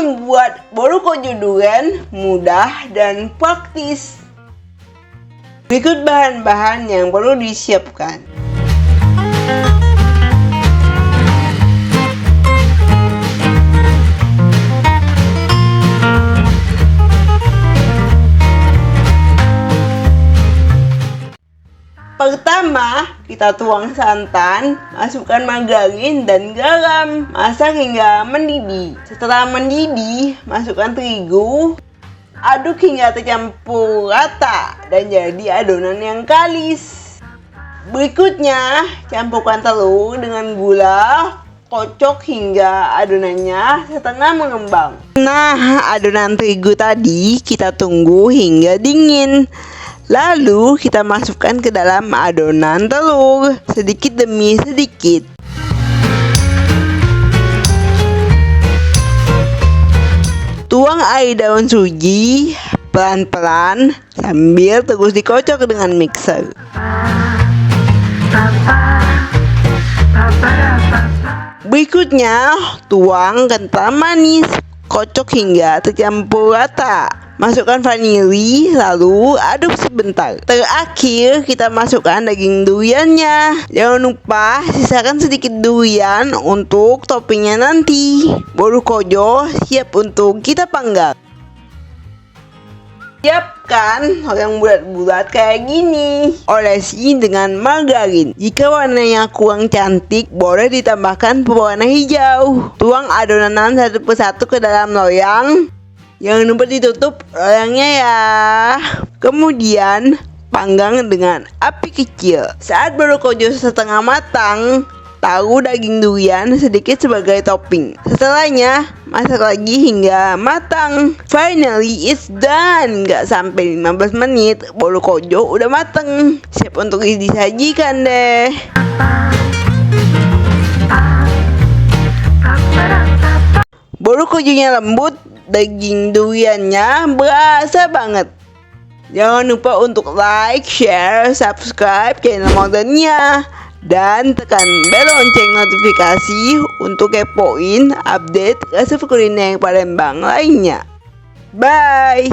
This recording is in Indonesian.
membuat bolu kojo durian mudah dan praktis. Berikut bahan-bahan yang perlu disiapkan. Pertama, kita tuang santan, masukkan margarin dan garam, masak hingga mendidih. Setelah mendidih, masukkan terigu, aduk hingga tercampur rata dan jadi adonan yang kalis. Berikutnya, campurkan telur dengan gula, kocok hingga adonannya setengah mengembang. Nah, adonan terigu tadi kita tunggu hingga dingin. Lalu kita masukkan ke dalam adonan telur sedikit demi sedikit. Tuang air daun suji pelan-pelan sambil terus dikocok dengan mixer. Berikutnya, tuang kental manis, kocok hingga tercampur rata. Masukkan vanili, lalu aduk sebentar. Terakhir, kita masukkan daging duriannya. Jangan lupa sisakan sedikit durian untuk toppingnya nanti. Bolu kojo siap untuk kita panggang. Siapkan yang bulat-bulat kayak gini. Olesi dengan margarin. Jika warnanya kurang cantik, boleh ditambahkan pewarna hijau. Tuang adonan satu persatu ke dalam loyang. Jangan lupa ditutup loyangnya ya. Kemudian panggang dengan api kecil. Saat bolu kojo setengah matang, taruh daging durian sedikit sebagai topping. Setelahnya masak lagi hingga matang. Finally it's done. Gak sampai 15 menit bolu kojo udah mateng. Siap untuk disajikan deh. Bolu kojonya lembut, daging duriannya berasa banget. Jangan lupa untuk like, share, subscribe channel Modernnya, dan tekan bel lonceng notifikasi untuk kepoin update resep kuliner Palembang lainnya. Bye.